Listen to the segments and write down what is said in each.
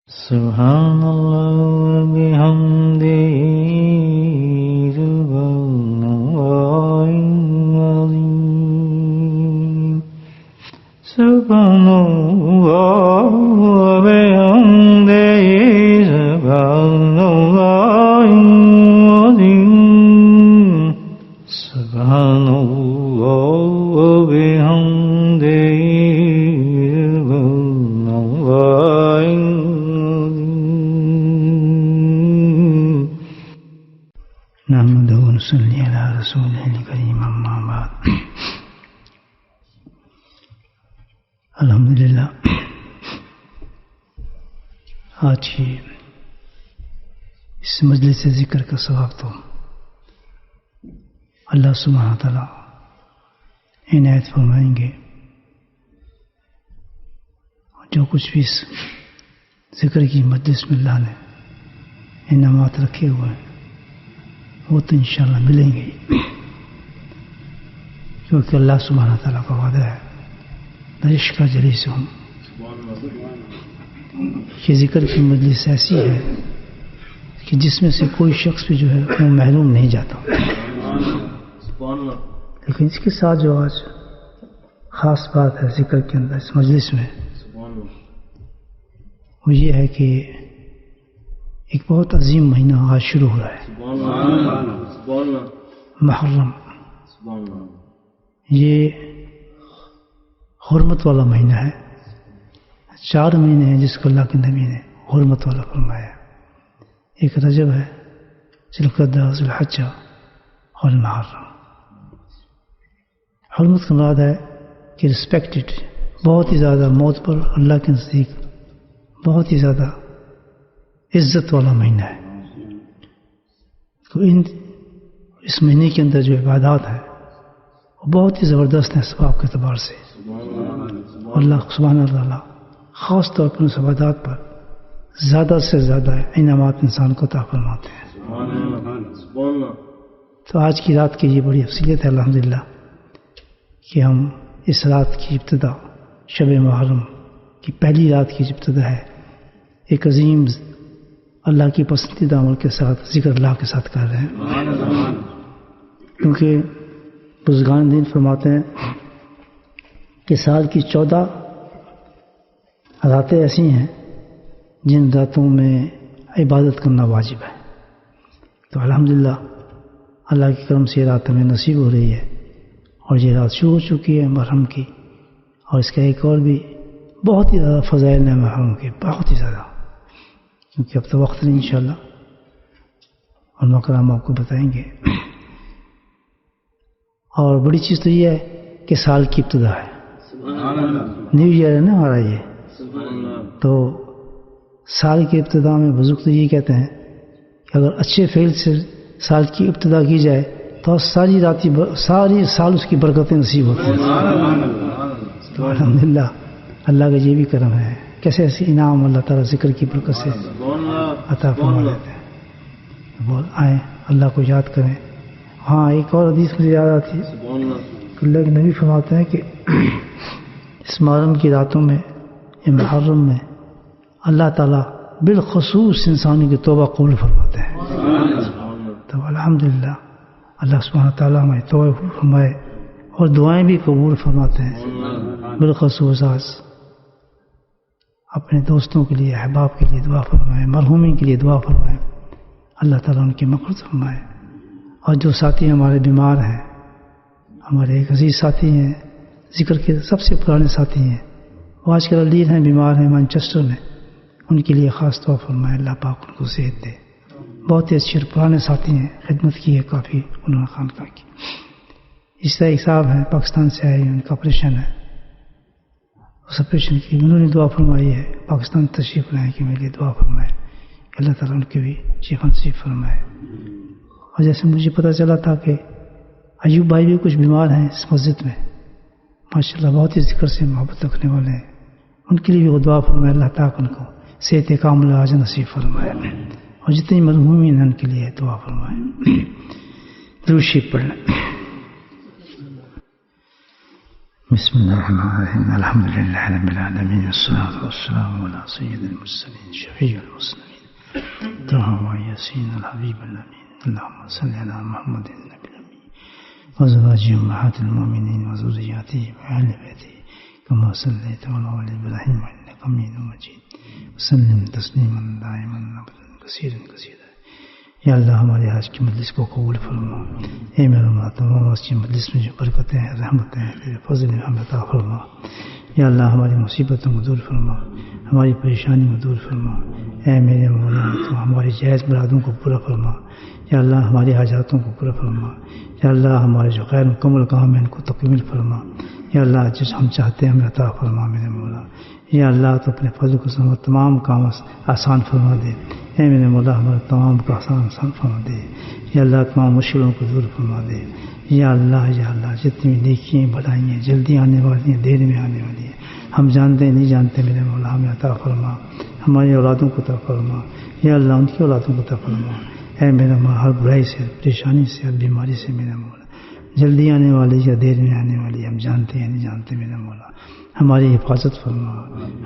Subhanallah bihamdihi subhanallahil azim. Subhanallah bihamdihi subhanallahil azim. Subhanallah bihamdihi نحمده ونصلي على رسوله الكريم اما بعد الحمدللہ آج کی اس مجلس ذکر کا ثواب تو اللہ سبحانہ تعالیٰ عنایت فرمائیں گے. جو کچھ بھی اس ذکر کی مجلس میں اللہ نے انعامات رکھے ہوئے ہیں وہ تو انشاءاللہ ملیں گے، کیونکہ اللہ سبحانہ تعالیٰ کا وعدہ ہے رشک جلیسہم. یہ ذکر کی مجلس ایسی ہے کہ جس میں سے کوئی شخص بھی جو ہے وہ محروم نہیں جاتا. لیکن اس کے ساتھ جو آج خاص بات ہے ذکر کے اندر اس مجلس میں وہ یہ ہے کہ ایک بہت عظیم مہینہ آج شروع ہو رہا ہے، محرم. یہ حرمت والا مہینہ ہے. 4 مہینے ہیں جس کو اللہ کے نبی نے حرمت والا فرمایا. ایک رجب ہے، ذوالقعدہ، ذوالحجہ اور محرم. حرمت کا مراد ہے کہ رسپیکٹڈ، بہت ہی زیادہ موت پر اللہ کے نزدیک بہت ہی زیادہ عزت والا مہینہ ہے. تو اس مہینے کے اندر جو عبادات ہے وہ بہت ہی زبردست ہیں ثواب کے اعتبار سے. اللہ سبحانہ تعالیٰ خاص طور پر اس عبادات پر زیادہ سے زیادہ انعامات انسان کو عطا فرماتے ہیں. تو آج کی رات کی یہ بڑی افضلیت ہے الحمدللہ کہ ہم اس رات کی ابتدا، شب محرم کی پہلی رات کی ابتدا ہے، ایک عظیم اللہ کی پسندیدہ عمل کے ساتھ ذکر اللہ کے ساتھ کر رہے ہیں. کیونکہ بزرگان دین فرماتے ہیں کہ سال کی 14 راتیں ایسی ہیں جن راتوں میں عبادت کرنا واجب ہے. تو الحمدللہ اللہ کے کرم سے یہ رات ہمیں نصیب ہو رہی ہے، اور یہ رات شروع ہو چکی ہے محرم کی. اور اس کا ایک اور بھی بہت ہی زیادہ فضائل ہیں محرم کے، بہت ہی زیادہ، کیونکہ اب تو وقت نہیں انشاءاللہ اور مکرم آپ کو بتائیں گے. اور بڑی چیز تو یہ ہے کہ سال کی ابتدا ہے، نیو ایئر ہے نا ہمارا یہ. تو سال کی ابتدا میں بزرگ تو یہ کہتے ہیں کہ اگر اچھے فعل سے سال کی ابتدا کی جائے تو ساری سال اس کی برکتیں نصیب ہوتی ہیں. تو الحمدللہ اللہ کا یہ بھی کرم ہے، کیسے ایسے انعام اللہ تعالیٰ ذکر کی برکت سے عطا فرما دیتے ہیں. آئیں اللہ کو یاد کریں. ہاں ایک اور حدیث مجھے یاد آتی ہے کہ اللہ کے نبی فرماتے ہیں کہ اس محرم کی راتوں میں، یہ محرم میں اللہ تعالیٰ بالخصوص انسانی کی توبہ قبول فرماتے ہیں. تو الحمدللہ اللہ سبحانہ تعالیٰ ہماری توبہ قبول فرمائے اور دعائیں بھی قبول فرماتے ہیں. بالخصوص آج اپنے دوستوں کے لیے، احباب کے لیے دعا فرمائیں، مرحومین کے لیے دعا فرمائیں، اللہ تعالیٰ ان کی مغفرت فرمائے. اور جو ساتھی ہمارے بیمار ہیں، ہمارے ایک عزیز ساتھی ہیں، ذکر کے سب سے پرانے ساتھی ہیں، وہ آج کل لیڈ ہیں، بیمار ہیں مانچسٹر میں، ان کے لیے خاص دعا فرمائے، اللہ پاک ان کو صحت دے. بہت ہی اچھے پرانے ساتھی ہیں، خدمت کی ہے کافی انہوں نے خانقاہ کی. اس طرح ایک صاحب ہیں پاکستان سے آئے، ان کا آپریشن ہے، اس آپریشن کی انہوں نے دعا فرمائی ہے. پاکستان تشریف لائیں کہ میرے لیے دعا فرمائے، اللہ تعالیٰ ان کے بھی شفا نصیب فرمائے. اور جیسے مجھے پتہ چلا تھا کہ ایوب بھائی بھی کچھ بیمار ہیں اس مسجد میں، ماشاءاللہ بہت ہی ذکر سے محبت رکھنے والے ہیں، ان کے لیے بھی وہ دعا فرمائے، اللہ تعالیٰ ان کو صحت کاملہ عاج نصیب فرمائے. اور جتنی مرحومین ہیں ان کے لیے دعا فرمائے. درود شریف پڑھ لیں. بسم الله الرحمن الرحيم الحمد لله رب العالمين والصلاة والسلام على سيد المرسلين شفيع المسلمين طه وياسين الحبيب الأمين اللهم صل على محمد النبي الأمين وأزواجه أمهات المؤمنين وذرياته وأهل بيته كما صليت على آل إبراهيم إنك حميد مجيد وسلم تسليما دائما أبدا كثيرا كثيرا. یا اللہ ہمارے آج کی مجلس کو قبول فرما. اے میرا اللہ تمام آج کی مجلس میں جو برکتیں ہیں رحمتیں ہیں تیرے فضل میں ہمیں عطا فرما. یا اللہ ہماری مصیبتوں کو دور فرما, ہماری پریشانی کو دور فرما. اے میرے مولا تو ہماری جائز مرادوں کو پورا فرما. یا اللہ ہماری حاجاتوں کو پورا فرما. یا اللہ ہمارے جو غیر مکمل کام ہیں ان کو تکمیل فرما. یا اللہ جس ہم چاہتے ہیں ہمیں عطا فرما میرے مولا. یا اللہ تو اپنے فضل کو سمجھ تمام کام آسان فرما دے. اے میرے مولا ہمارے تمام کا آسان فرما دے. یا اللہ تمام مشکلوں کو دور فرما دے. یا اللہ جتنی بھی نیکیاں بھلائیاں جلدی آنے والی ہیں دیر میں آنے والی ہیں ہم جانتے ہیں نہیں جانتے میرے مولا ہمیں عطا فرما. ہماری اولادوں کو عطا فرما. یا اللہ ان کی اولادوں کو عطا فرما. اے میرا مولا ہر برائی سے پریشانی سے ہر بیماری سے میرا مولا جلدی آنے والی یا دیر میں آنے والی ہم جانتے ہیں نہیں جانتے میرا مولا ہماری حفاظت فرما.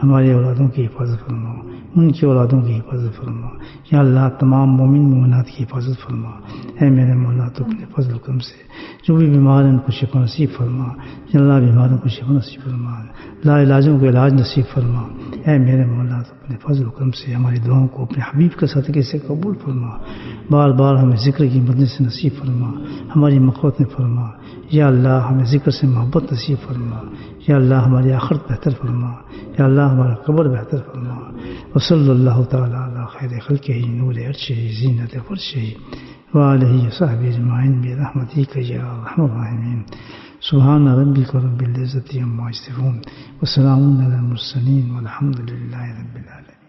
ہماری اولادوں کی حفاظت فرما, ان کی اولادوں کی حفاظت فرما. یا اللہ تمام مومن مومنات کی حفاظت فرما. اے میرے مولا تو اپنے فضل و کرم سے جو بھی بیمار ہیں ان کو شفا نصیب فرما. یا اللہ بیماروں کو شفا نصیب فرما, لا علاجوں کو علاج نصیب فرما. اے میرے مولا تو اپنے فضل و کرم سے ہماری دعاؤں کو اپنے حبیب کے صدقے سے قبول فرما. بار بار ہمیں ذکر کی مجلس سے نصیب فرما, ہماری مغفرت فرما. یا اللہ ہمیں ذکر سے محبت نصیب فرما. یا اللہ ہماری آخرت بہتر فرما. یا اللہ ہمارا قبر بہتر فرما. وصلی اللہ تعالی علی خیر خلقہ نور عرشہ زینت فرشہ وآلہ وصحبہ اجمعین برحمتک یا ارحم الراحمین. سبحان ربک رب العزۃ عما یصفون وسلام علی المرسلین والحمد للہ رب العالمین.